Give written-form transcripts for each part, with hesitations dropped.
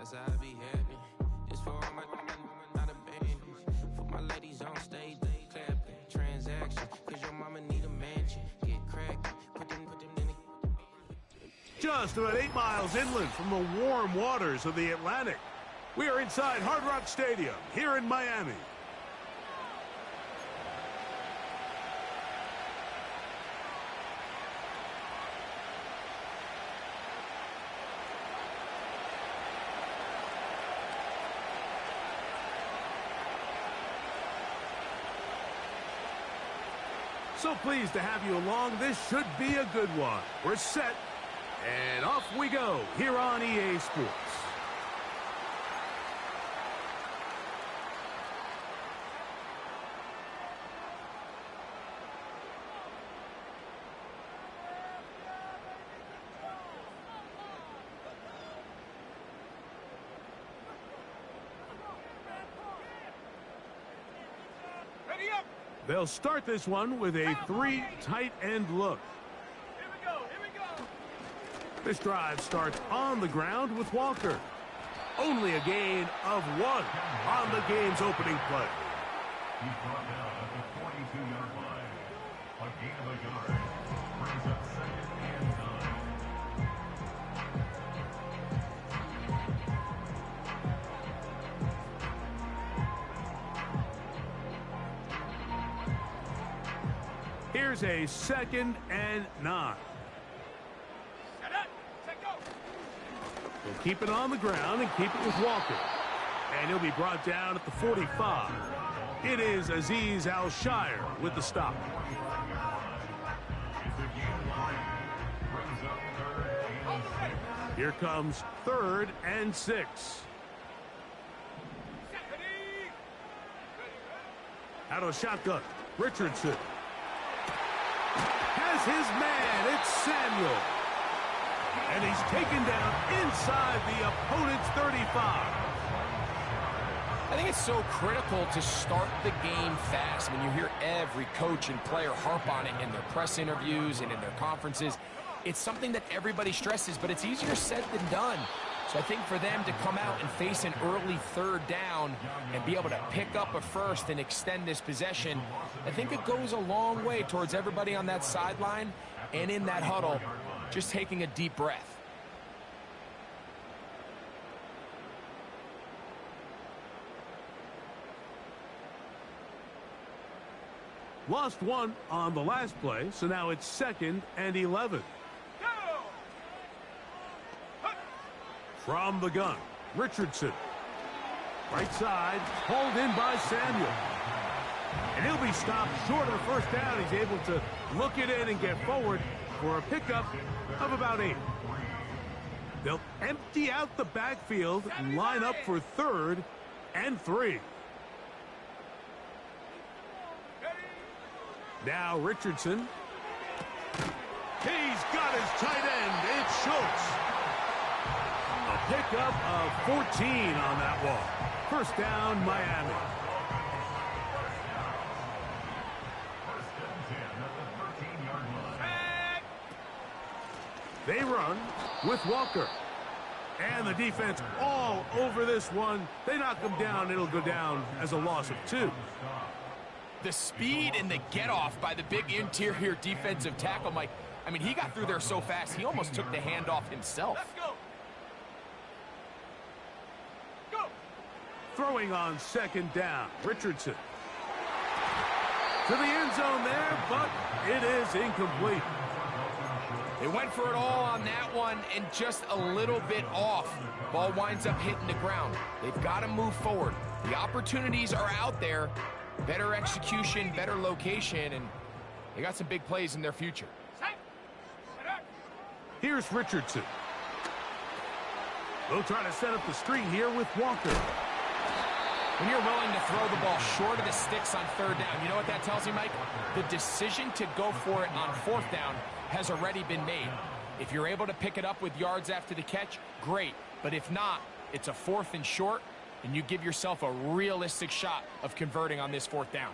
Sometimes I be happy. This for all my not abandoned. For my ladies on stage, they clapping. Transaction, cause your mama need a mansion. Get crackin', put them in the... Just about 8 miles inland from the warm waters of the Atlantic, we are inside Hard Rock Stadium here in Miami. So pleased to have you along. This should be a good one. We're set, and off we go here on EA Sports. Ready up! They'll start this one with a 3 tight end look. Here we go, here we go! This drive starts on the ground with Walker. Only a gain of 1 on the game's opening play. He's brought down at the 42-yard line. A gain of a yard. Brings up 2nd and 9. Here's a 2nd and 9. Set up! Set go! They'll keep it on the ground and keep it with Walker. And he'll be brought down at the 45. It is Aziz Al-Shire with the stop. Here comes 3rd and 6. Out of shotgun, Richardson has his man. It's Samuel. And he's taken down inside the opponent's 35. I think it's so critical to start the game fast. When you hear every coach and player harp on it in their press interviews and in their conferences, it's something that everybody stresses, but it's easier said than done. So I think for them to come out and face an early 3rd down and be able to pick up a first and extend this possession, I think it goes a long way towards everybody on that sideline and in that huddle just taking a deep breath. Lost 1 on the last play, so now it's 2nd and 11. From the gun, Richardson. Right side, hauled in by Samuel. And he'll be stopped short of the 1st down. He's able to look it in and get forward for a pickup of about 8. They'll empty out the backfield and line up for 3rd and 3. Now Richardson. He's got his tight end. It's Schultz. A pickup of 14 on that walk. 1st down, Miami. They run with Walker. And the defense all over this one. They knock him down. It'll go down as a loss of 2. The speed and the get-off by the big interior defensive tackle, Mike. I mean, he got through there so fast, he almost took the handoff himself. Let's go! Go! Throwing on 2nd down, Richardson. To the end zone there, but it is incomplete. They went for it all on that one and just a little bit off. Ball winds up hitting the ground. They've got to move forward. The opportunities are out there. Better execution, better location, and they got some big plays in their future. Here's Richardson. They'll try to set up the screen here with Walker. When you're willing to throw the ball short of the sticks on 3rd down, you know what that tells you, Mike? The decision to go for it on 4th down has already been made. If you're able to pick it up with yards after the catch, great. But if not, it's a 4th and short, and you give yourself a realistic shot of converting on this 4th down.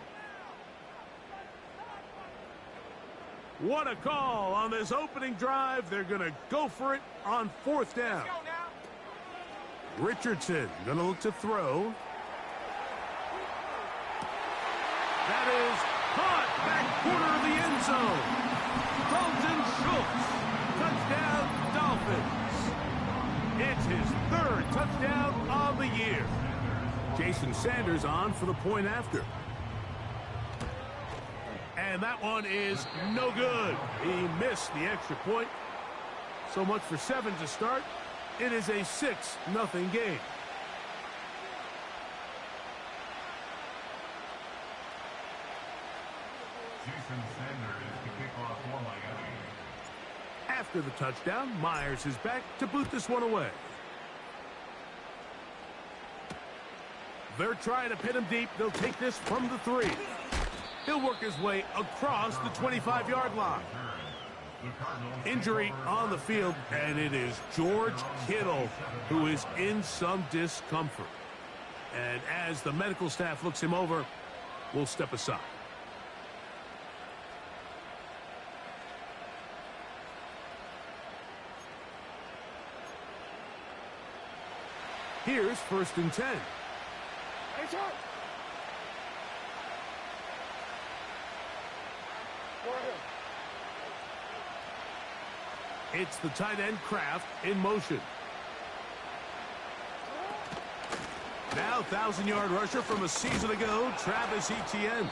What a call on this opening drive. They're going to go for it on 4th down. Richardson going to look to throw. That is caught back corner of the end zone. Dalton Schultz, touchdown Dolphins. It's his third touchdown of the year. Jason Sanders on for the point after. And that one is no good. He missed the extra point. So much for 7 to start. It is a 6-0 game. Jason Sanders to kick off for Miami. After the touchdown, Myers is back to boot this one away. They're trying to pin him deep. They'll take this from the 3. He'll work his way across the 25-yard line. Injury on the field, and it is George Kittle who is in some discomfort. And as the medical staff looks him over, we'll step aside. Here's 1st and 10. It's the tight end Kraft in motion. Now 1,000-yard rusher from a season ago, Travis Etienne.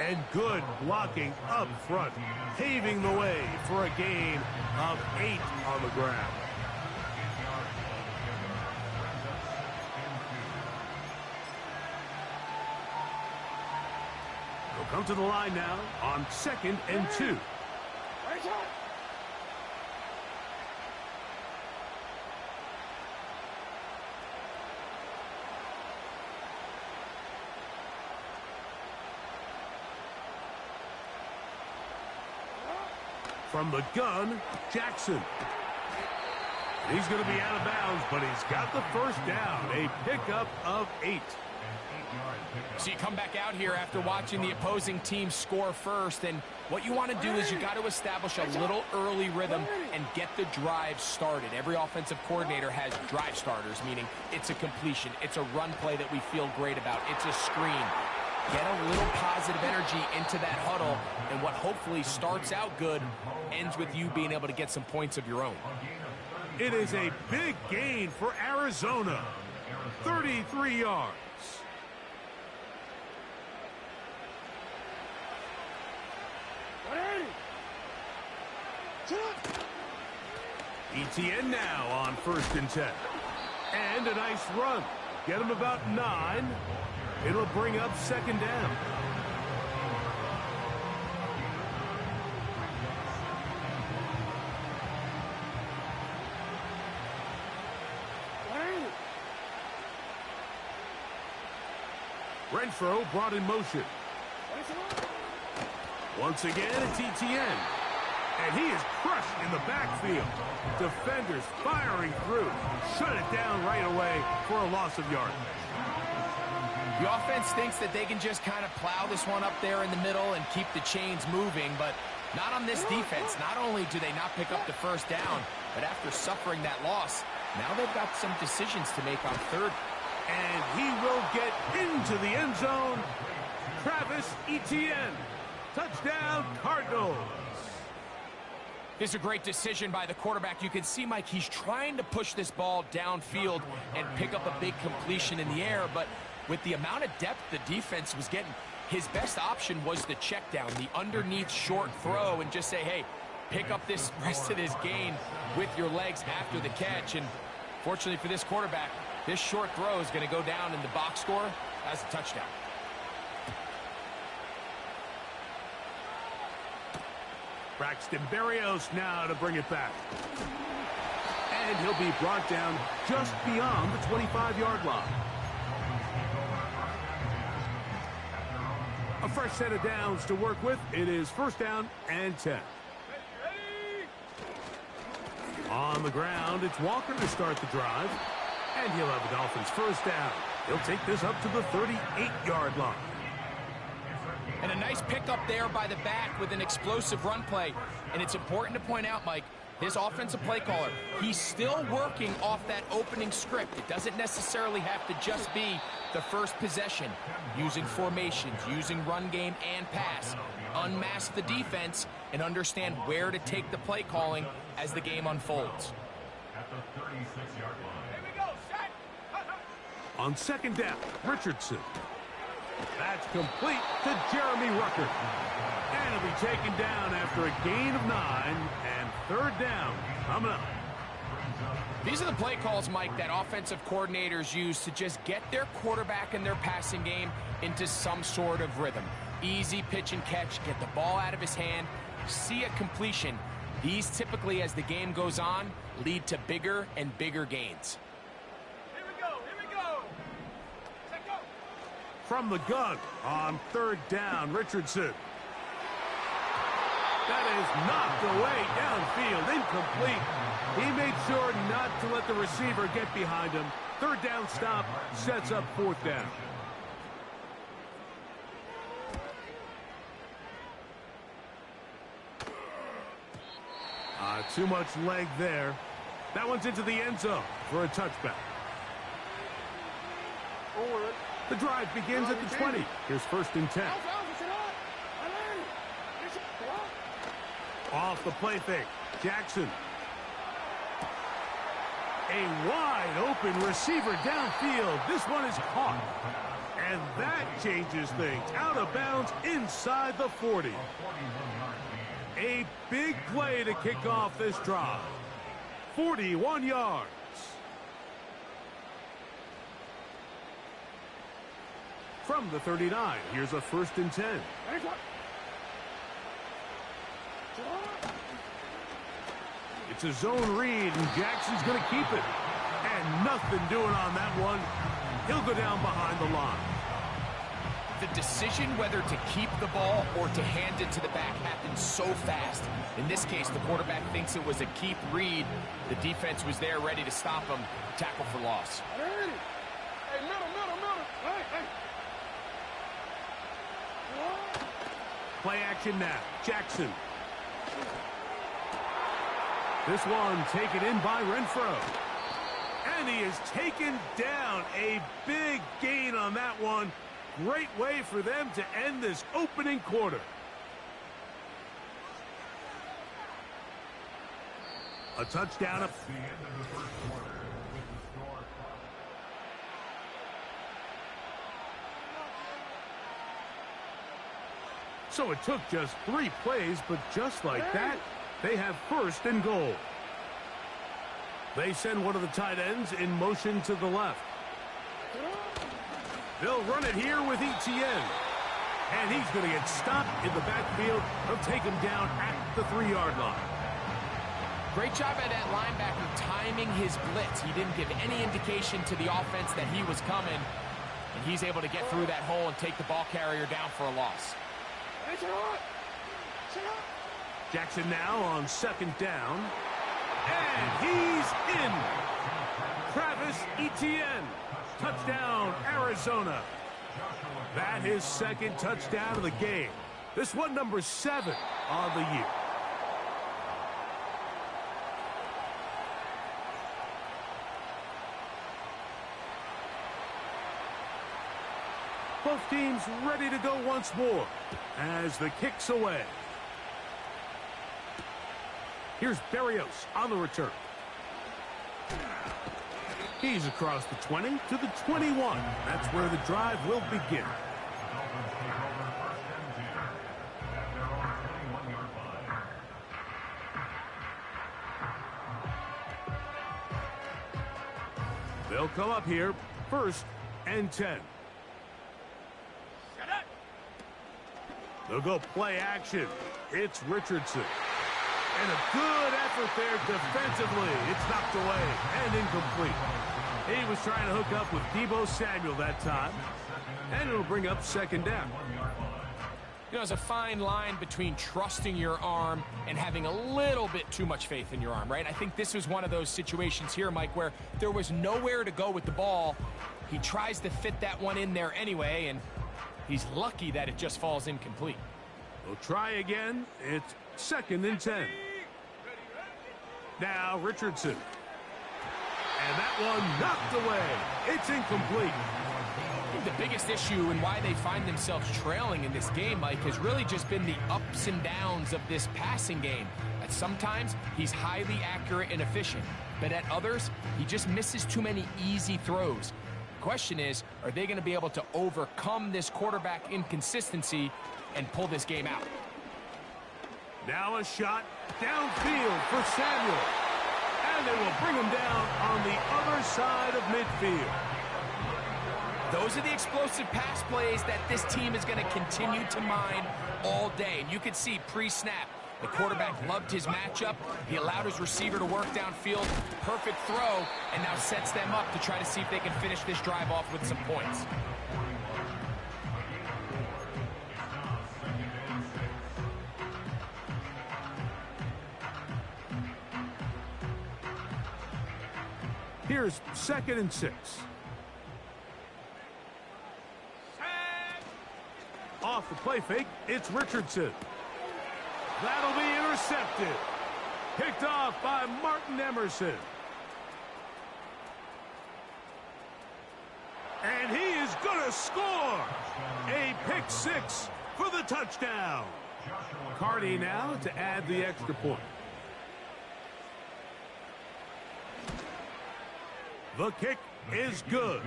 And good blocking up front, paving the way for a gain of 8 on the ground. They'll come to the line now on 2nd and 2. From the gun, Jackson. He's going to be out of bounds, but he's got the first down. A pickup of 8. So you come back out here after watching the opposing team score first, and what you want to do is you got to establish a little early rhythm and get the drive started. Every offensive coordinator has drive starters, meaning it's a completion, it's a run play that we feel great about, it's a screen. Get a little positive energy into that huddle, and what hopefully starts out good ends with you being able to get some points of your own. It is a big gain for Arizona. 33 yards. Etienne now on 1st and 10. And a nice run. Get him about 9. It'll bring up 2nd down. Renfro brought in motion. Once again, it's Etienne. And he is crushed in the backfield. Defenders firing through. Shut it down right away for a loss of yardage. The offense thinks that they can just kind of plow this one up there in the middle and keep the chains moving, but not on this defense. Not only do they not pick up the first down, but after suffering that loss, now they've got some decisions to make on 3rd. And he will get into the end zone. Travis Etienne. Touchdown, Cardinals. This is a great decision by the quarterback. You can see, Mike, he's trying to push this ball downfield and pick up a big completion in the air, but with the amount of depth the defense was getting, his best option was the check down, the underneath short throw, and just say, hey, pick up this rest of this gain with your legs after the catch. And fortunately for this quarterback, this short throw is going to go down in the box score as a touchdown. Braxton Berrios now to bring it back. And he'll be brought down just beyond the 25-yard line. A fresh set of downs to work with. It is 1st down and 10. On the ground, it's Walker to start the drive. And he'll have the Dolphins' first down. He'll take this up to the 38-yard line. And a nice pickup there by the back with an explosive run play. And it's important to point out, Mike, his offensive play caller, he's still working off that opening script. It doesn't necessarily have to just be the first possession. Using formations, using run game and pass. Unmask the defense and understand where to take the play calling as the game unfolds. At the 36-yard line. Here we go, set. On second down, Richardson. That's complete to Jeremy Ruckert. And he'll be taken down after a gain of 9, and third down coming up. These are the play calls, Mike, that offensive coordinators use to just get their quarterback and their passing game into some sort of rhythm. Easy pitch and catch, get the ball out of his hand, see a completion. These typically, as the game goes on, lead to bigger and bigger gains. Here we go, here we go. Set, go. From the gun on third down, Richardson. That is knocked away downfield, incomplete. He made sure not to let the receiver get behind him. Third down stop sets up fourth down. Too much leg there. That one's into the end zone for a touchback. The drive begins at the 20. Here's first and 10. Off the play fake, Jackson. A wide open receiver downfield. This one is caught. And that changes things. Out of bounds inside the 40. A big play to kick off this drive. 41 yards. From the 39, here's a first and 10. It's a zone read, and Jackson's going to keep it. And nothing doing on that one. He'll go down behind the line. The decision whether to keep the ball or to hand it to the back happens so fast. In this case, the quarterback thinks it was a keep read. The defense was there ready to stop him. Tackle for loss. Hey, middle. Hey. Play action now. Jackson. This one taken in by Renfro. And he is taken down. A big gain on that one. Great way for them to end this opening quarter. A touchdown. That's the end of the first quarter with the score. So it took just 3 plays, but just like that, they have first and goal. They send one of the tight ends in motion to the left. They'll run it here with Etienne. And he's going to get stopped in the backfield. They'll take him down at the 3-yard line. Great job by that linebacker timing his blitz. He didn't give any indication to the offense that he was coming. And he's able to get through that hole and take the ball carrier down for a loss. Jackson now on second down. And he's in. Travis Etienne. Touchdown, Arizona. That his second touchdown of the game. This one number 7 on the year. Both teams ready to go once more as the kick's away. Here's Berrios on the return. He's across the 20 to the 21. That's where the drive will begin. They'll come up here, first and 10. They'll go play action. It's Richardson. And a good effort there defensively. It's knocked away and incomplete. He was trying to hook up with Deebo Samuel that time. And it'll bring up second down. You know, there's a fine line between trusting your arm and having a little bit too much faith in your arm, right? I think this was one of those situations here, Mike, where there was nowhere to go with the ball. He tries to fit that one in there anyway, and he's lucky that it just falls incomplete. We'll try again. It's second and 10. Now Richardson. And that one knocked away. It's incomplete. The biggest issue and why they find themselves trailing in this game, Mike, has really just been the ups and downs of this passing game. At sometimes, he's highly accurate and efficient, but at others, he just misses too many easy throws. The question is, are they going to be able to overcome this quarterback inconsistency and pull this game out? Now a shot downfield for Samuel. And they will bring him down on the other side of midfield. Those are the explosive pass plays that this team is going to continue to mine all day. And you can see pre-snap, the quarterback loved his matchup. He allowed his receiver to work downfield. Perfect throw, and now sets them up to try to see if they can finish this drive off with some points. Here's 2nd and 6. Off the play fake, it's Richardson. That'll be intercepted. Picked off by Martin Emerson. And he is going to score. A pick 6 for the touchdown. Cardi now to add the extra point. The kick is good.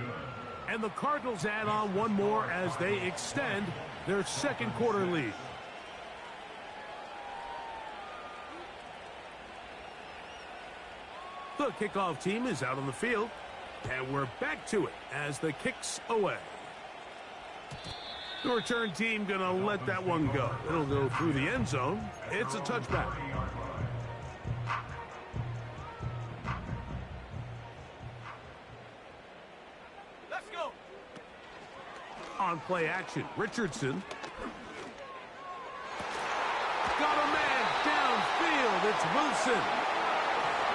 And the Cardinals add on one more as they extend their 2nd quarter lead. The kickoff team is out on the field. And we're back to it as the kick's away. The return team going to let that one go. It'll go through the end zone. It's a touchback. On play action, Richardson. Got a man downfield. It's Wilson.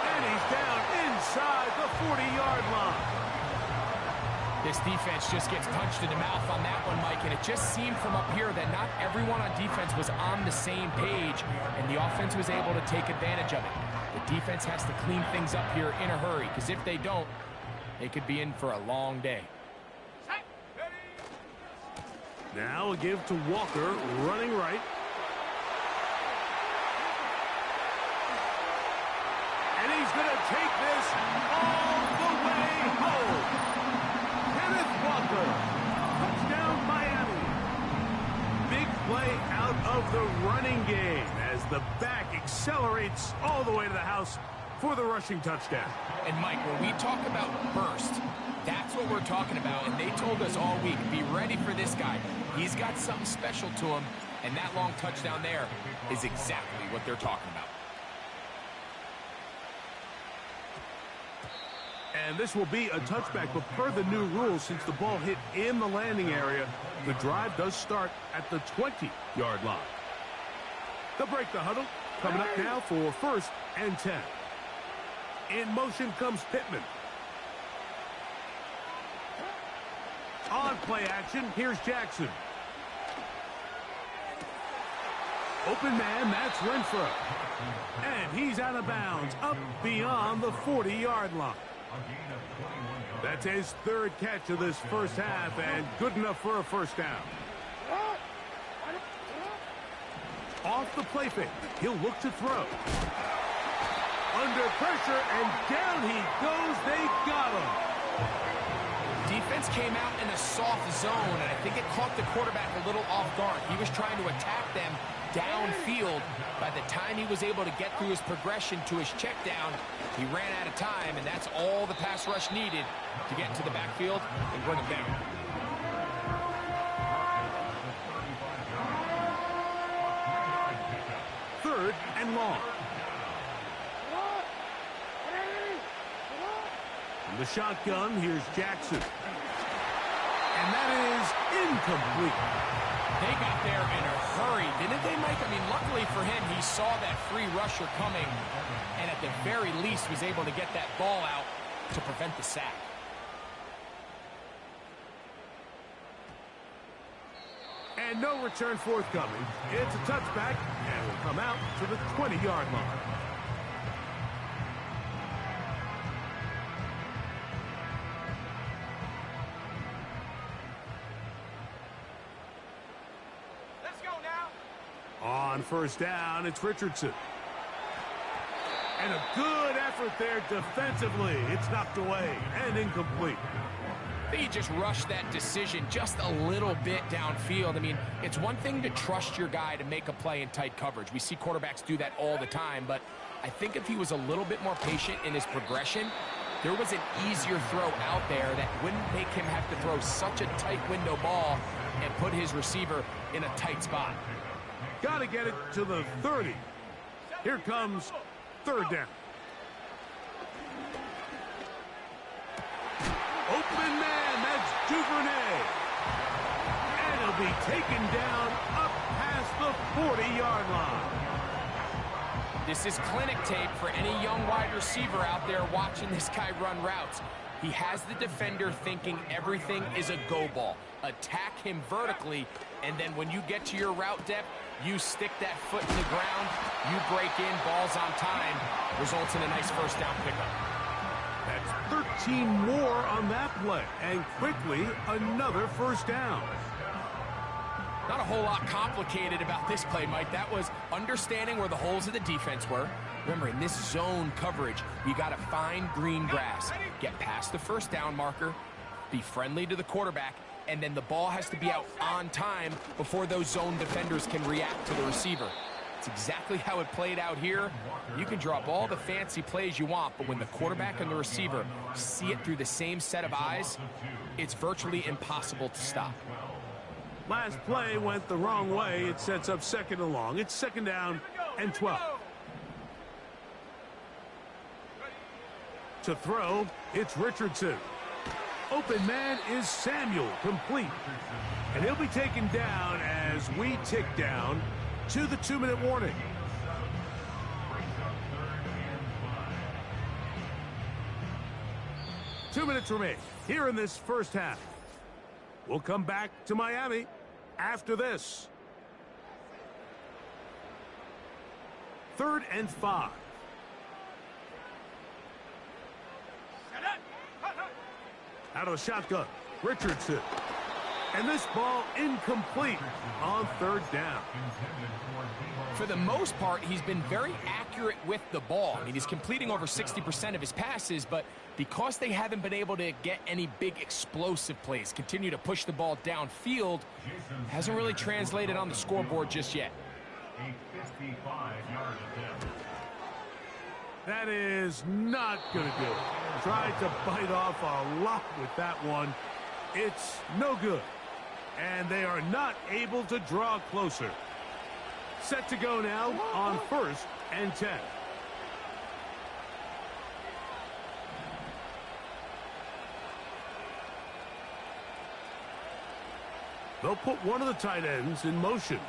And he's down inside the 40-yard line. This defense just gets punched in the mouth on that one, Mike, and it just seemed from up here that not everyone on defense was on the same page, and the offense was able to take advantage of it. The defense has to clean things up here in a hurry, because if they don't, they could be in for a long day. Now a give to Walker, running right. And he's going to take this all the way home. Kenneth Walker, touchdown Miami. Big play out of the running game as the back accelerates all the way to the house for the rushing touchdown. And Mike, when we talk about burst, that's what we're talking about, and they told us all week, be ready for this guy. He's got something special to him, and that long touchdown there is exactly what they're talking about. And this will be a touchback, but per the new rules, since the ball hit in the landing area, the drive does start at the 20-yard line. They'll break the huddle. Coming up now for 1st and 10. In motion comes Pittman. On play action, here's Jackson. Open man, that's Renfro. And he's out of bounds, up beyond the 40-yard line. That's his 3rd catch of this first half, and good enough for a first down. Off the play fake, he'll look to throw. Under pressure, and down he goes. They got him. Defense came out in a soft zone, and I think it caught the quarterback a little off guard. He was trying to attack them downfield. By the time he was able to get through his progression to his check down, he ran out of time, and that's all the pass rush needed to get into the backfield and bring him down. Third and long. From the shotgun, here's Jackson. And that is incomplete. They got there in a hurry, didn't they, Mike? I mean, luckily for him, he saw that free rusher coming, and at the very least was able to get that ball out to prevent the sack. And no return forthcoming. It's a touchback, and will come out to the 20-yard line. first down. It's Richardson. And a good effort there defensively. It's knocked away and incomplete. I think he just rushed that decision just a little bit downfield. I mean, it's one thing to trust your guy to make a play in tight coverage. We see quarterbacks do that all the time, but I think if he was a little bit more patient in his progression, there was an easier throw out there that wouldn't make him have to throw such a tight window ball and put his receiver in a tight spot. Got to get it to the 30. Here comes third down. Open man, that's Duvernay. And he'll be taken down up past the 40-yard line. This is clinic tape for any young wide receiver out there watching this guy run routes. He has the defender thinking everything is a go ball. Attack him vertically, and then when you get to your route depth, you stick that foot in the ground, you break in, balls on time, results in a nice first down pickup. That's 13 more on that play, and quickly another first down. Not a whole lot complicated about this play, Mike. That was understanding where the holes of the defense were. Remember, in this zone coverage, you got to find green grass, get past the first down marker, be friendly to the quarterback, and then the ball has to be out on time before those zone defenders can react to the receiver. It's exactly how it played out here. You can drop all the fancy plays you want, but when the quarterback and the receiver see it through the same set of eyes, it's virtually impossible to stop. Last play went the wrong way. It sets up second and long. It's second down and 12. To throw, it's Richardson. Open man is Samuel, complete. And he'll be taken down as we tick down to the 2-minute warning. Two minutes remain here in this first half. We'll come back to Miami after this. 3rd and 5. Out of the shotgun, Richardson. And this ball incomplete on 3rd down. For the most part, he's been very accurate with the ball. I mean, he's completing over 60% of his passes, but because they haven't been able to get any big explosive plays, continue to push the ball downfield, hasn't really translated on the scoreboard just yet. A 55-yard attempt. That is not going to do it. Tried to bite off a lot with that one. It's no good. And they are not able to draw closer. Set to go now on 1st and 10. They'll put one of the tight ends in motion.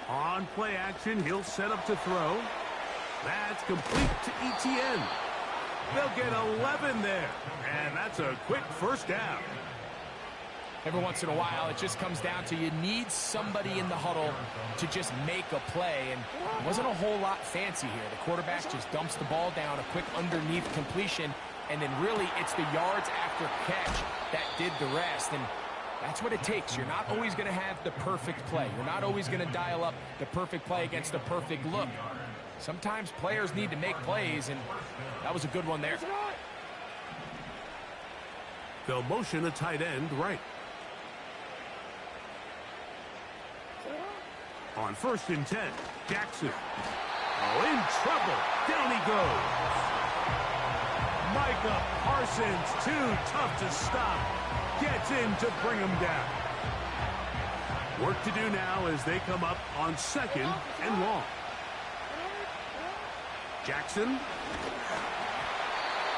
On play action, he'll set up to throw. That's complete to ETN. They'll get 11 there, and that's a quick first down. Every once in a while, it just comes down to you need somebody in the huddle to just make a play, and it wasn't a whole lot fancy here. The quarterback just dumps the ball down, a quick underneath completion, and then really it's the yards after catch that did the rest, and that's what it takes. You're not always going to have the perfect play. You're not always going to dial up the perfect play against the perfect look. Sometimes players need to make plays, and that was a good one there. They'll motion a tight end right. On 1st and 10, Jackson. Oh, in trouble. Down he goes. Micah Parsons, too tough to stop. Gets in to bring him down. Work to do now as they come up on 2nd and long. Jackson.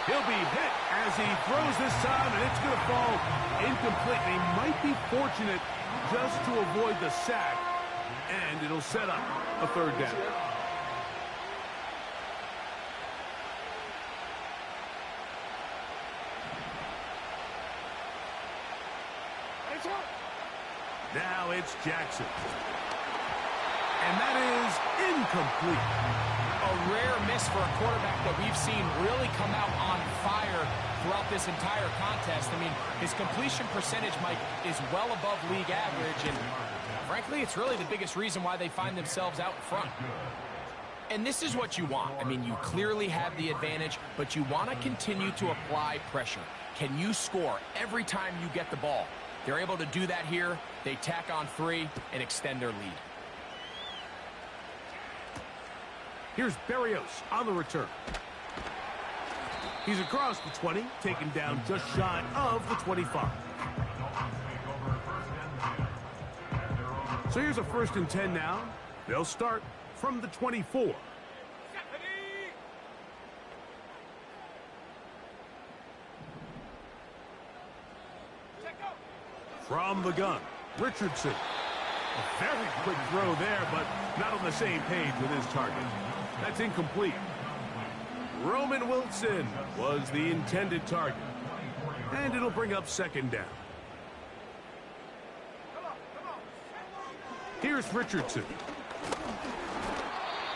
He'll be hit as he throws this time, and it's going to fall incomplete. He might be fortunate just to avoid the sack, and it'll set up a 3rd down. Now it's Jackson. And that is incomplete. A rare miss for a quarterback that we've seen really come out on fire throughout this entire contest. I mean, his completion percentage, Mike, is well above league average. And Frankly, it's really the biggest reason why they find themselves out in front. And this is what you want. I mean, you clearly have the advantage, but you want to continue to apply pressure. Can you score every time you get the ball? They're able to do that here. They tack on 3 and extend their lead. Here's Berrios on the return. He's across the 20, taken down just shy of the 25. So here's a 1st and 10 now. They'll start from the 24. From the gun, Richardson. A very quick throw there, but not on the same page with his target. That's incomplete. Roman Wilson was the intended target. And it'll bring up 2nd down. Here's Richardson.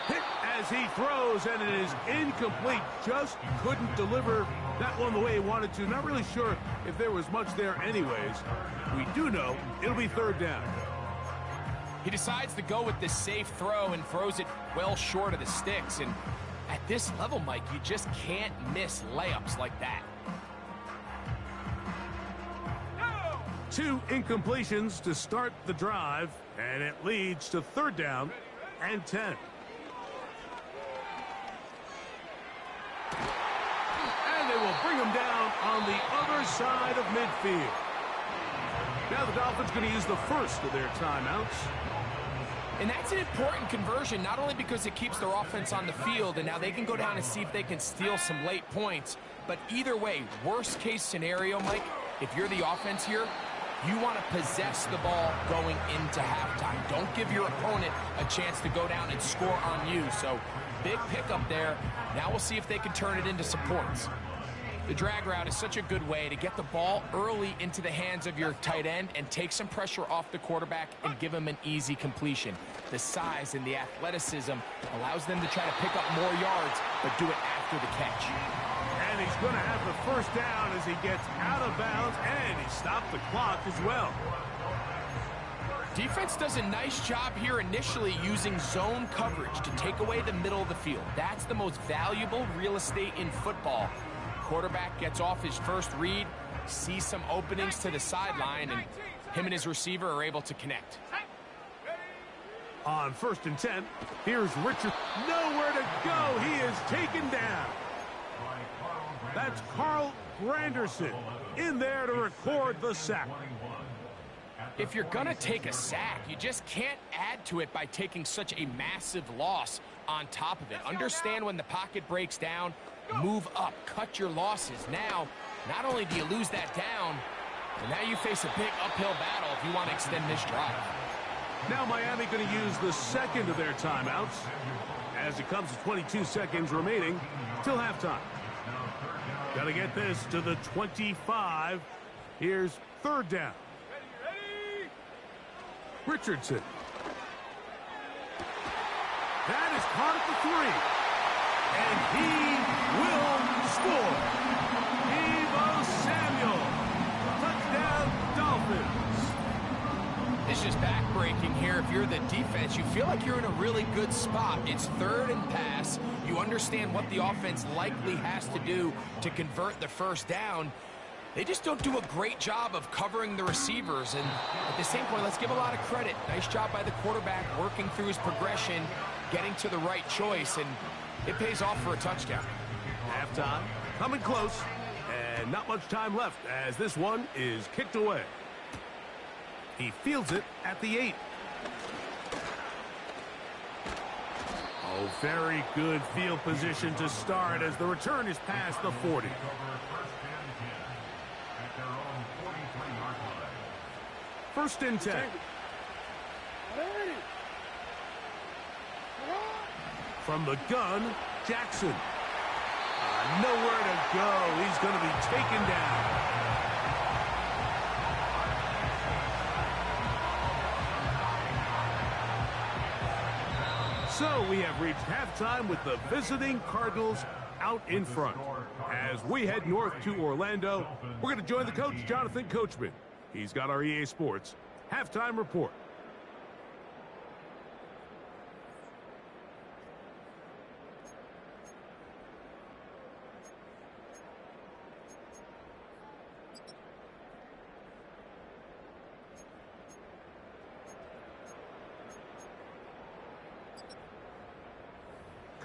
Hit as he throws, and it is incomplete. Just couldn't deliver that one the way he wanted to. Not really sure if there was much there anyways. We do know it'll be 3rd down. He decides to go with this safe throw and throws it well short of the sticks. And at this level, Mike, you just can't miss layups like that. 2 incompletions to start the drive, and it leads to 3rd down and 10. And they will bring him down on the other side of midfield. Now the Dolphins going to use the first of their timeouts. And that's an important conversion, not only because it keeps their offense on the field, and now they can go down and see if they can steal some late points. But either way, worst case scenario, Mike, if you're the offense here, you want to possess the ball going into halftime. Don't give your opponent a chance to go down and score on you. So big pickup there. Now we'll see if they can turn it into some points. The drag route is such a good way to get the ball early into the hands of your tight end and take some pressure off the quarterback and give him an easy completion. The size and the athleticism allows them to try to pick up more yards, but do it after the catch. And he's going to have the 1st down as he gets out of bounds, and he stopped the clock as well. Defense does a nice job here initially using zone coverage to take away the middle of the field. That's the most valuable real estate in football. Quarterback gets off his first read, sees some openings to the sideline, and him and his receiver are able to connect. On 1st and 10, here's Richard. Nowhere to go. He is taken down. That's Carl Granderson in there to record the sack. If you're going to take a sack, you just can't add to it by taking such a massive loss on top of it. Understand when the pocket breaks down, move up, cut your losses. Now, not only do you lose that down, but now you face a big uphill battle if you want to extend this drive. Now Miami going to use the 2nd of their timeouts as it comes to 22 seconds remaining till halftime. Got to get this to the 25. Here's 3rd down. Richardson. That is caught at the 3. And he will score. Deebo Samuel. Touchdown, Dolphins. It's just back-breaking here. If you're the defense, you feel like you're in a really good spot. It's 3rd and pass. You understand what the offense likely has to do to convert the 1st down. They just don't do a great job of covering the receivers. And at the same point, let's give a lot of credit. Nice job by the quarterback working through his progression, getting to the right choice, and it pays off for a touchdown. Halftime coming close, and not much time left as this one is kicked away. He fields it at the 8. Oh, very good field position to start as the return is past the 40. First and 10. From the gun, Jackson. Nowhere to go. He's going to be taken down. So we have reached halftime with the visiting Cardinals out in front. As we head north to Orlando, we're going to join the coach, Jonathan Coachman. He's got our EA Sports halftime report.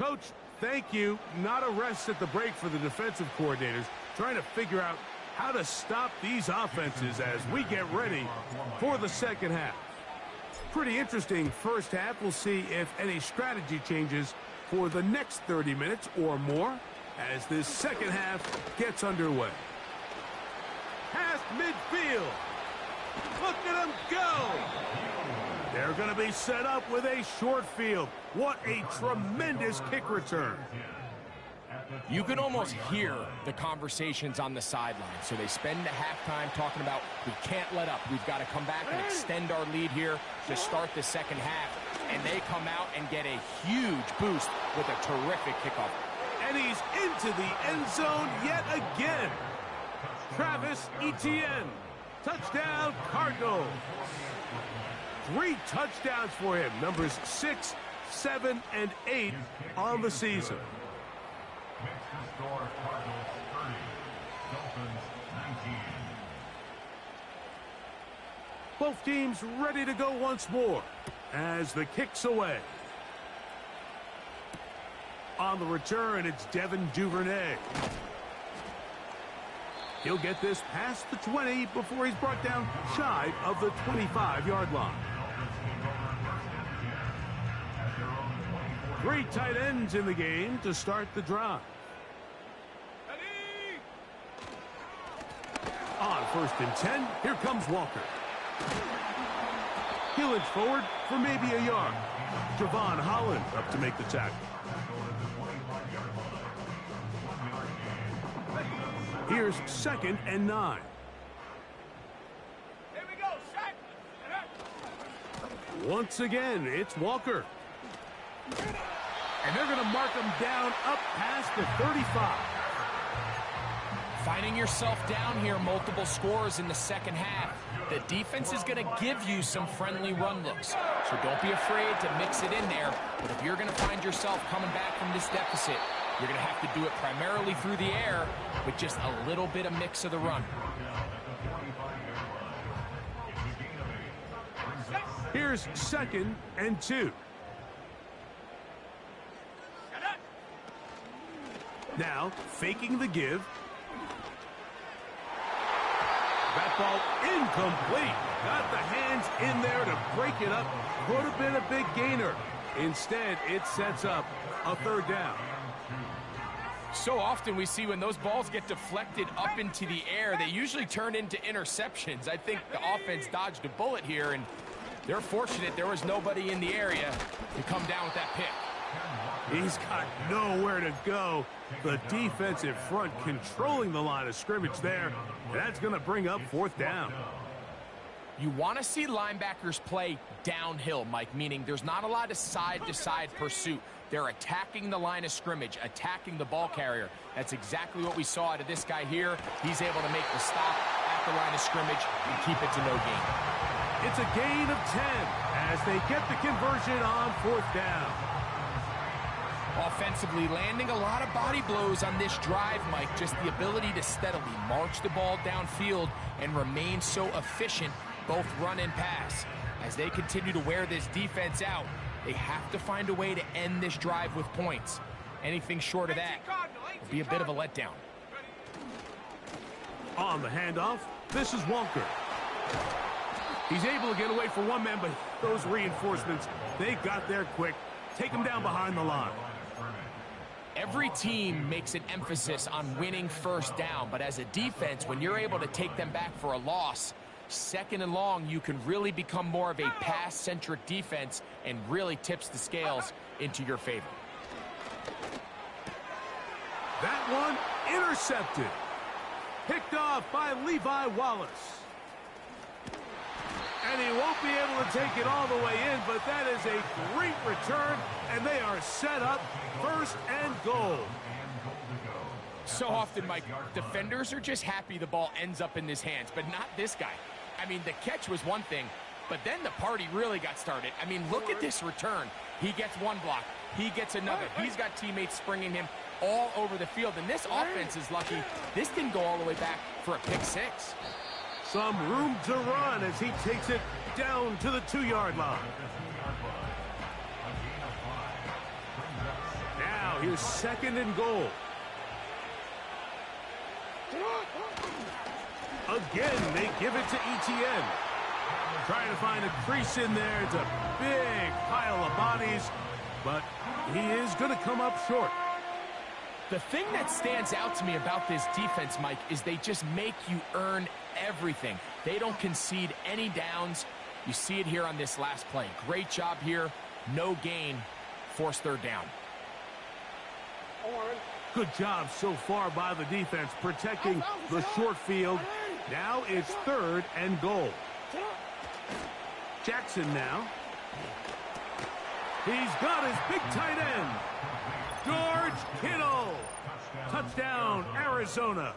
Coach, thank you. Not a rest at the break for the defensive coordinators, trying to figure out how to stop these offenses as we get ready for the second half. Pretty interesting first half. We'll see if any strategy changes for the next 30 minutes or more as this second half gets underway. Past midfield. Look at them go. They're going to be set up with a short field. What a tremendous kick return. You can almost hear the conversations on the sideline. So they spend the halftime talking about, we can't let up. We've got to come back and extend our lead here to start the second half. And they come out and get a huge boost with a terrific kickoff. And he's into the end zone yet again. Travis Etienne. Touchdown, Cardinals. 3 touchdowns for him. Numbers 6, 7, and 8 on the season. Both teams ready to go once more as the kick's away. On the return, it's Devin Duvernay. He'll get this past the 20 before he's brought down shy of the 25-yard line. 3 tight ends in the game to start the drive. On 1st and 10, here comes Walker. He'll inch forward for maybe a yard. Javon Holland up to make the tackle. Here's 2nd and 9. Here we go, set. Once again, it's Walker. And they're going to mark him down up past the 35. Finding yourself down here, multiple scores in the second half. The defense is going to give you some friendly run looks. So don't be afraid to mix it in there. But if you're going to find yourself coming back from this deficit, you're going to have to do it primarily through the air with just a little bit of mix of the run. Here's 2nd and 2. Now, faking the give. That ball incomplete. Got the hands in there to break it up. Would have been a big gainer. Instead, it sets up a 3rd down. So often we see when those balls get deflected up into the air, they usually turn into interceptions. I think the offense dodged a bullet here, and they're fortunate there was nobody in the area to come down with that pick. He's got nowhere to go. The defensive front controlling the line of scrimmage there. That's going to bring up 4th down. You want to see linebackers play downhill, Mike, meaning there's not a lot of side-to-side pursuit. They're attacking the line of scrimmage, attacking the ball carrier. That's exactly what we saw out of this guy here. He's able to make the stop at the line of scrimmage and keep it to no gain. It's a gain of 10 as they get the conversion on 4th down. Offensively, landing a lot of body blows on this drive, Mike. Just the ability to steadily march the ball downfield and remain so efficient, both run and pass. As they continue to wear this defense out, they have to find a way to end this drive with points. Anything short of that will be a bit of a letdown. On the handoff, this is Walker. He's able to get away for one man, but those reinforcements, they got there quick. Take him down behind the line. Every team makes an emphasis on winning 1st down, but as a defense, when you're able to take them back for a loss, 2nd and long, you can really become more of a pass-centric defense and really tips the scales into your favor. That one intercepted. Picked off by Levi Wallace. And he won't be able to take it all the way in, but that is a great return, and they are set up 1st and goal. So often, Mike, defenders are just happy the ball ends up in his hands, but not this guy. I mean, the catch was one thing, but then the party really got started. I mean, look at this return. He gets one block. He gets another. He's got teammates springing him all over the field, and this offense is lucky. This didn't go all the way back for a pick 6. Some room to run as he takes it down to the 2-yard line. here's 2nd and goal. Again, they give it to Etienne. Trying to find a crease in there. It's a big pile of bodies, but he is going to come up short. The thing that stands out to me about this defense, Mike, is they just make you earn everything. They don't concede any downs. You see it here on this last play. Great job here. No gain. Forced 3rd down. Good job so far by the defense protecting the short field. Now it's 3rd and goal. Jackson now. He's got his big tight end. George Kittle. Touchdown, Arizona.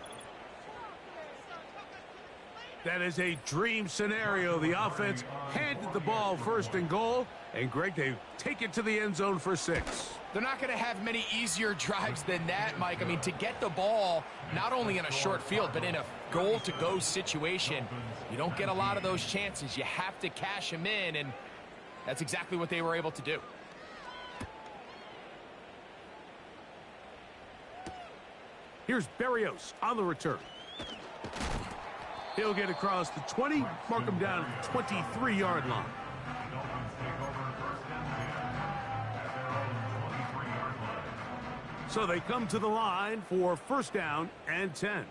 That is a dream scenario. The offense handed the ball 1st and goal. And, Greg, they take it to the end zone for 6. They're not going to have many easier drives than that, Mike. I mean, to get the ball, not only in a short field, but in a goal-to-go situation, you don't get a lot of those chances. You have to cash them in, and that's exactly what they were able to do. Here's Berrios on the return. He'll get across the 20, mark him down at the 23-yard line. So they come to the line for 1st down and 10.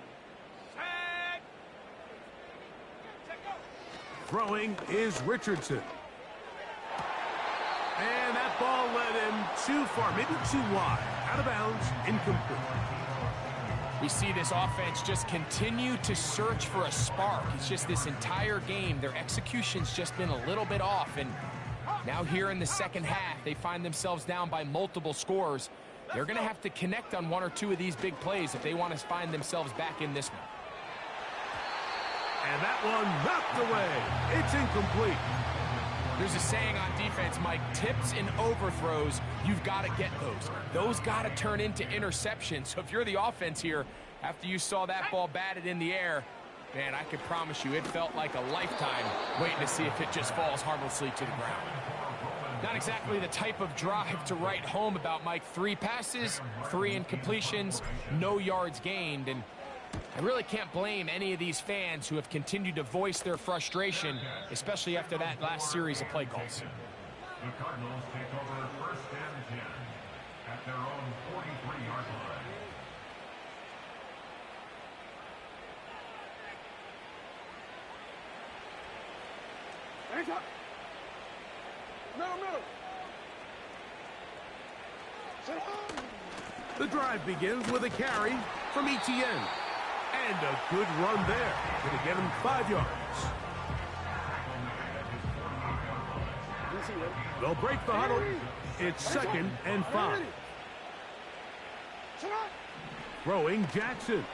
Throwing is Richardson. And that ball led him too far, maybe too wide. Out of bounds, incomplete. We see this offense just continue to search for a spark. It's just this entire game, their execution's just been a little bit off. And now here in the 2nd half, they find themselves down by multiple scores. They're going to have to connect on 1 or 2 of these big plays if they want to find themselves back in this one. And that one knocked away. It's incomplete. There's a saying on defense, Mike, tips and overthrows, you've got to get those. Those got to turn into interceptions. So if you're the offense here, after you saw that ball batted in the air, man, I can promise you it felt like a lifetime waiting to see if it just falls harmlessly to the ground. Not exactly the type of drive to write home about, Mike. 3 passes, 3 incompletions, no yards gained. And I really can't blame any of these fans who have continued to voice their frustration, especially after that last series of play calls. The Cardinals take over 1st and 10 at their own 43-yard line. The drive begins with a carry from Etienne. And a good run there. Going to get him 5 yards. They'll break the huddle. It's 2nd and 5. Throwing Jackson.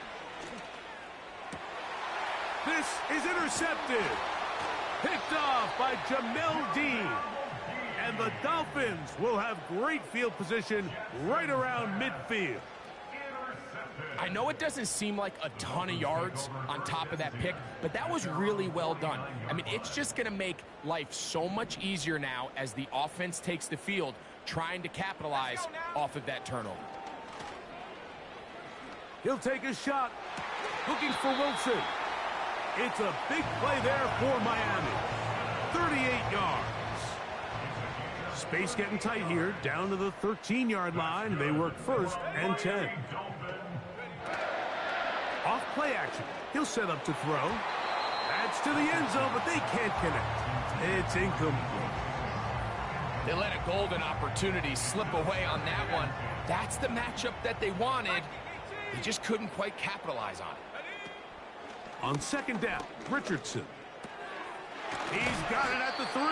This is intercepted. Picked off by Jamel Dean. And the Dolphins will have great field position right around midfield. I know it doesn't seem like a ton of yards on top of that pick, but that was really well done. I mean, it's just going to make life so much easier now as the offense takes the field, trying to capitalize off of that turnover. He'll take a shot, looking for Wilson. It's a big play there for Miami. 38 yards. Space getting tight here, down to the 13-yard line. They work 1st and 10. Off play action. He'll set up to throw. That's to the end zone, but they can't connect. It's incomplete. They let a golden opportunity slip away on that one. That's the matchup that they wanted. They just couldn't quite capitalize on it. On 2nd down, Richardson. He's got it at the 3.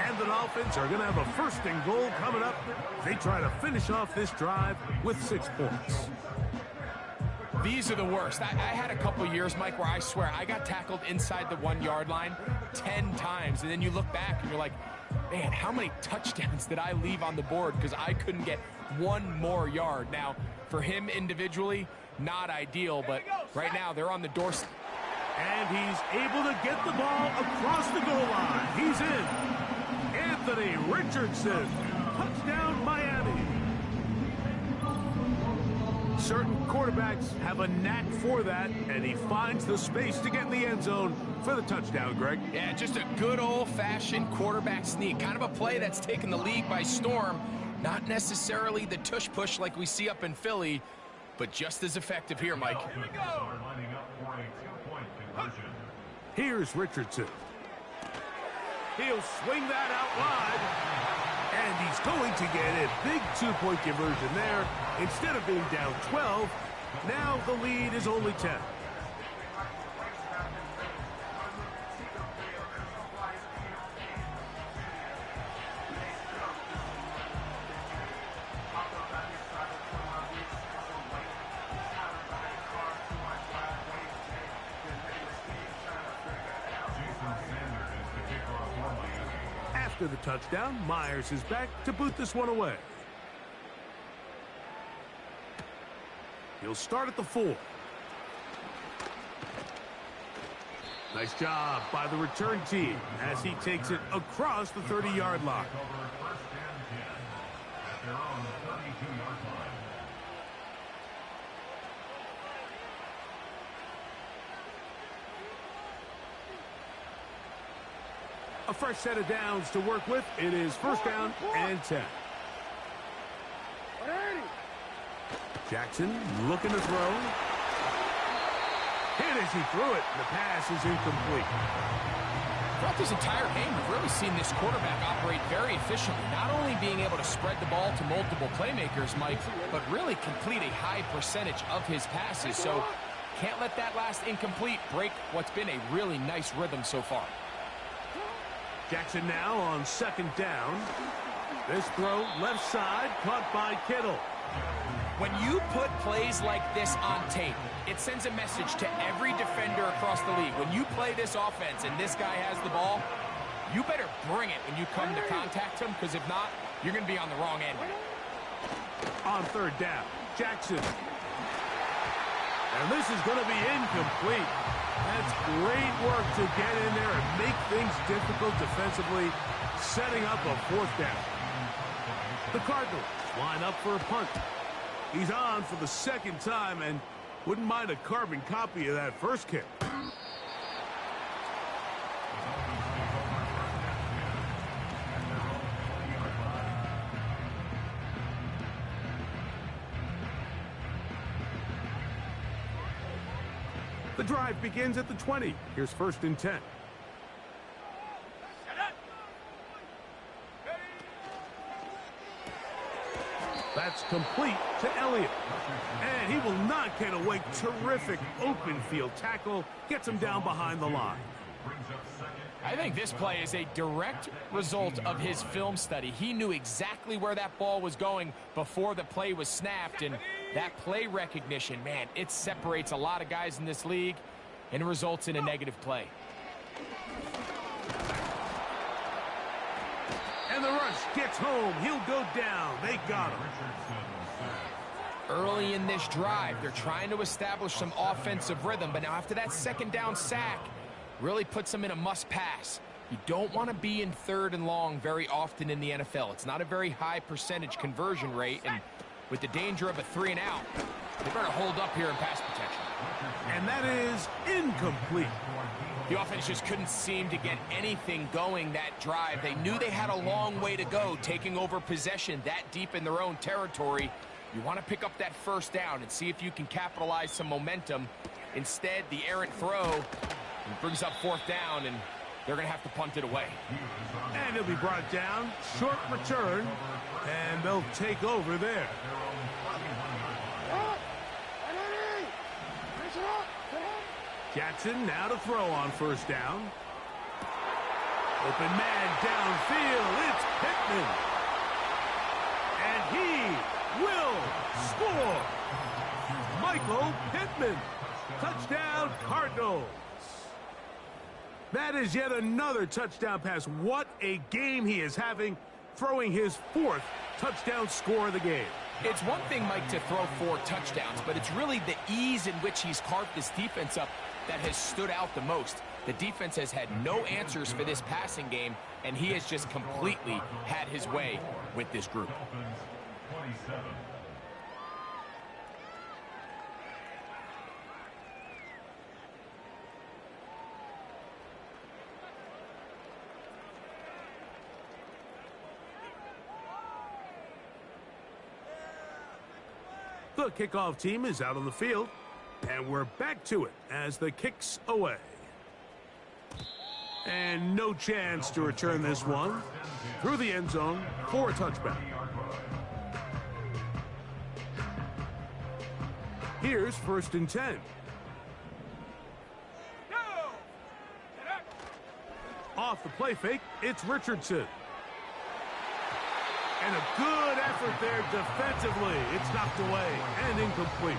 And the Dolphins are going to have a 1st and goal coming up. They try to finish off this drive with 6 points. These are the worst. I had a couple years, Mike, where I swear I got tackled inside the 1-yard line 10 times. And then you look back and you're like, man, how many touchdowns did I leave on the board because I couldn't get 1 more yard? Now, for him individually, not ideal, but right now they're on the doorstep. And he's able to get the ball across the goal line. He's in. Anthony Richardson. Touchdown, Miami. Certain quarterbacks have a knack for that, and he finds the space to get in the end zone for the touchdown, Greg. Yeah, just a good old-fashioned quarterback sneak. Kind of a play that's taken the league by storm. Not necessarily the tush-push like we see up in Philly, but just as effective here, Mike. Here we go. Here's Richardson. He'll swing that out wide, and he's going to get a big two-point conversion there. Instead of being down 12, now the lead is only 10. After the touchdown, Myers is back to boot this one away. He'll start at the 4. Nice job by the return team as he takes it across the 30-yard line. A fresh set of downs to work with. It is first down and 10. Jackson looking to throw. Hit as he threw it. The pass is incomplete. Throughout this entire game, we've really seen this quarterback operate very efficiently, not only being able to spread the ball to multiple playmakers, Mike, but really complete a high percentage of his passes. So can't let that last incomplete break what's been a really nice rhythm so far. Jackson now on second down. This throw left side caught by Kittle. When you put plays like this on tape, it sends a message to every defender across the league. When you play this offense and this guy has the ball, you better bring it when you come to contact him, because if not, you're going to be on the wrong end. On third down, Jackson. And this is going to be incomplete. That's great work to get in there and make things difficult defensively, setting up a fourth down. The Cardinals line up for a punt. He's on for the second time and wouldn't mind a carbon copy of that first kick. The drive begins at the 20. Here's first and 10. That's complete to Elliott. And he will not get away. Terrific open field tackle. Gets him down behind the line. I think this play is a direct result of his film study. He knew exactly where that ball was going before the play was snapped, and that play recognition, man, it separates a lot of guys in this league and results in a negative play. And the rush gets home. He'll go down. They got him. Early in this drive, they're trying to establish some offensive rhythm, but now after that second down sack, really puts them in a must-pass. You don't want to be in third and long very often in the NFL. It's not a very high percentage conversion rate, and with the danger of a 3-and-out, they better hold up here in pass protection. And that is incomplete. The offense just couldn't seem to get anything going that drive. They knew they had a long way to go, taking over possession that deep in their own territory. You want to pick up that first down and see if you can capitalize some momentum. Instead, the errant throw brings up fourth down, and they're going to have to punt it away. And he'll be brought down. Short return, and they'll take over there. Jackson now to throw on first down. Open man downfield. It's Pittman. And he will score. Michael Pittman. Touchdown, Cardinals. That is yet another touchdown pass. What a game he is having, throwing his fourth touchdown score of the game. It's one thing, Mike, to throw 4 touchdowns, but it's really the ease in which he's carved this defense up that has stood out the most. The defense has had no answers for this passing game, and he has just completely had his way with this group. The kickoff team is out on the field, and we're back to it as the kick's away. And no chance to return this one through the end zone for a touchback. Here's 1st and 10. Off the play fake, it's Richardson. And a good effort there defensively. It's knocked away and incomplete.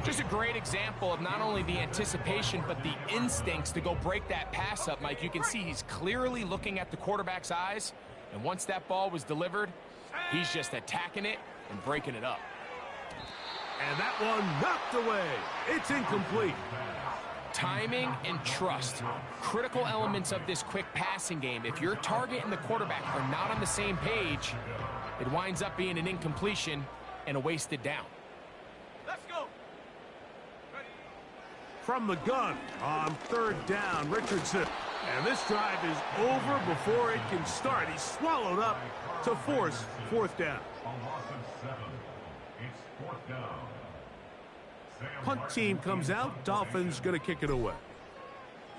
Just a great example of not only the anticipation, but the instincts to go break that pass up, Mike. You can see he's clearly looking at the quarterback's eyes, and once that ball was delivered, he's just attacking it and breaking it up. And that one knocked away. It's incomplete. Timing and trust, critical elements of this quick passing game. If your target and the quarterback are not on the same page, it winds up being an incompletion and a wasted down. Let's go. From the gun on 3rd down, Richardson. And this drive is over before it can start. He's swallowed up to force 4th down. A loss of 7. It's 4th down. Punt team comes out. Dolphins going to kick it away.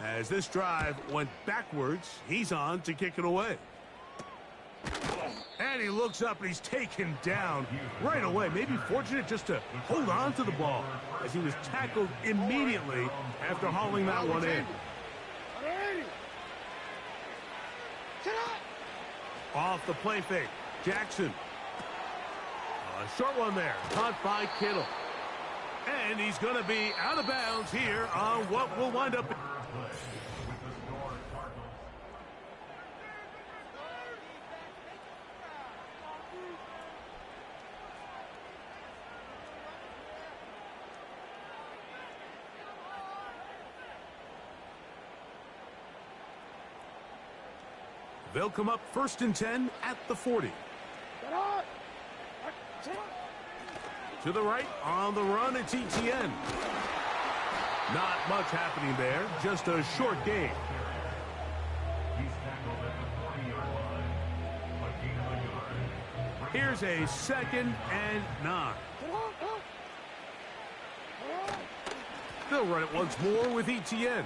As this drive went backwards, he's on to kick it away. And he looks up and he's taken down right away. Maybe fortunate just to hold on to the ball as he was tackled immediately after hauling that one in. Off the play fake, Jackson. A short one there, caught by Kittle. And he's going to be out of bounds here on what will wind up. They'll come up 1st and 10 at the 40. To the right, on the run, it's ETN. Not much happening there, just a short gain. He's tackled at the 40-yard line. A gain of a yard. Here's a 2nd and 9. They'll run it once more with ETN.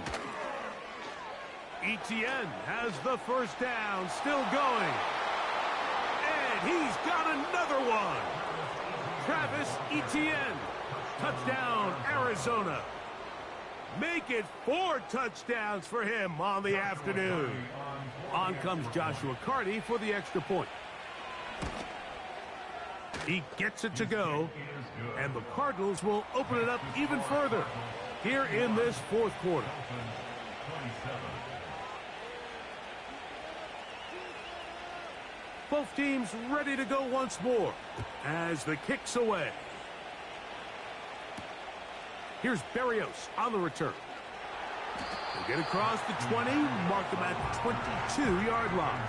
ETN has the 1st down, still going. And he's got another one. Travis Etienne, touchdown, Arizona. Make it 4 touchdowns for him on the afternoon. On comes Joshua Carty for the extra point. He gets it to go, and the Cardinals will open it up even further here in this 4th quarter. Both teams ready to go once more as the kick's away. Here's Berrios on the return. They get across the 20, mark them at the 22-yard line.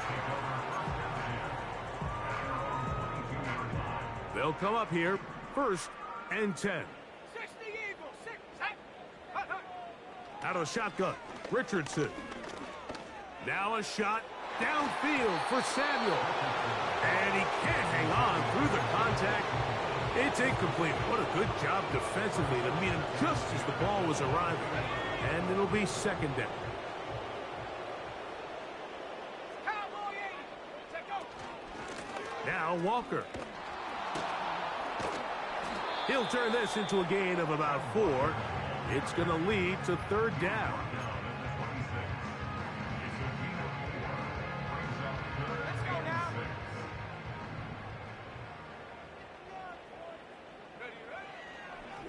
They'll come up here 1st and 10. 60 Eagles, 6, 7. Out of shotgun, Richardson. Now a shot downfield for Samuel. And he can't hang on through the contact. It's incomplete. What a good job defensively to meet him just as the ball was arriving. And it'll be 2nd down. Now Walker. He'll turn this into a gain of about 4. It's going to lead to 3rd down.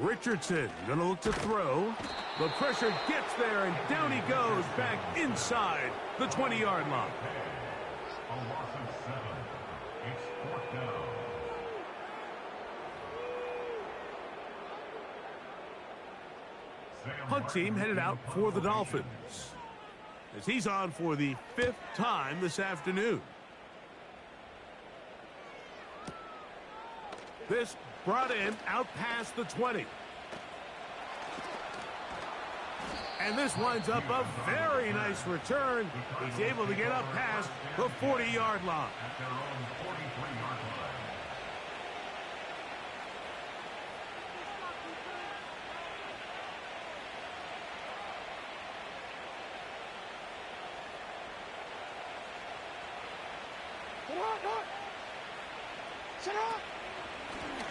Richardson going to look to throw. The pressure gets there, and down he goes back inside the 20-yard line. A loss of 7. It's 4th down. Punt team headed out for the Dolphins as he's on for the 5th time this afternoon. This brought in out past the 20. And this winds up a very nice return. He's able to get up past the 40-yard line. At their own 43-yard line.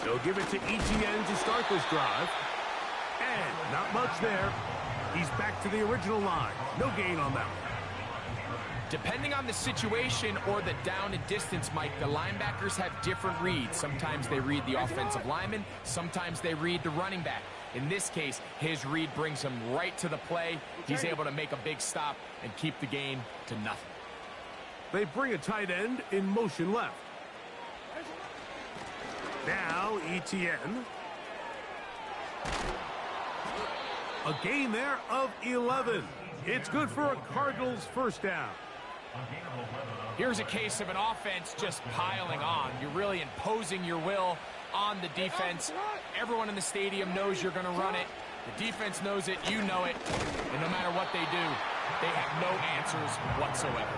They'll give it to ETN to start this drive. And not much there. He's back to the original line. No gain on that one. Depending on the situation or the down and distance, Mike, the linebackers have different reads. Sometimes they read the offensive lineman. Sometimes they read the running back. In this case, his read brings him right to the play. He's able to make a big stop and keep the game to nothing. They bring a tight end in motion left. Now ETN. A gain there of 11. It's good for a Cardinals first down. Here's a case of an offense just piling on. You're really imposing your will on the defense. Everyone in the stadium knows you're going to run it. The defense knows it, you know it. And no matter what they do, they have no answers whatsoever.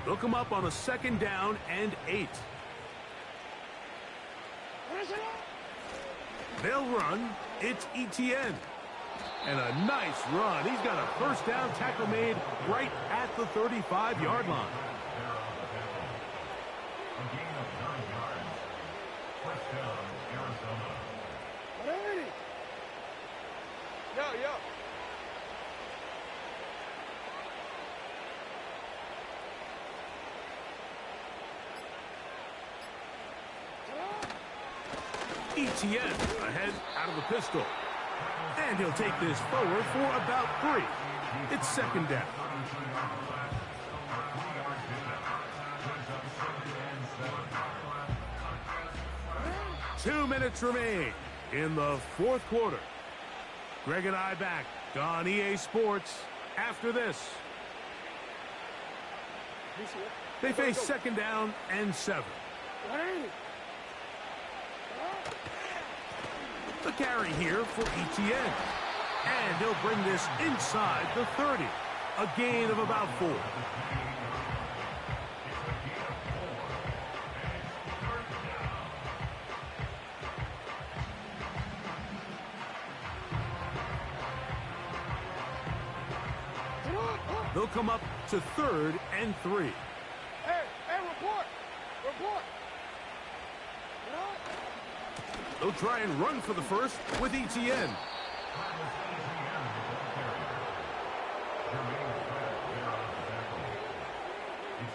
They'll come up on a 2nd down and 8. They'll run. It's ETN. And a nice run. He's got a first down tackle made right at the 35-yard line. A gain of 9 yards. First down, Arizona. Yo. ETN ahead out of the pistol. And he'll take this forward for about 3. It's 2nd down. 2 minutes remain in the 4th quarter. Greg and I back on EA Sports after this. They face 2nd down and 7. The carry here for ETN. And he'll bring this inside the 30. A gain of about 4. They'll come up to 3rd and 3. Hey, report. They'll try and run for the first with ETN. It's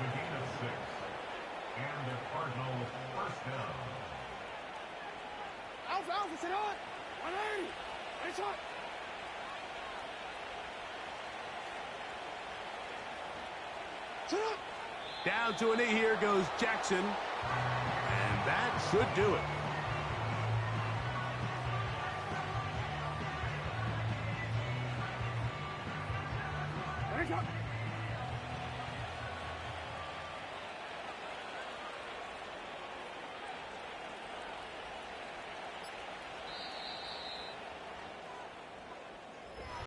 a gain of 6. And the Cardinals first down. Alpha, sit on. 180. Nice shot. Sit up. Down to a knee here goes Jackson. And that should do it. Nice shot.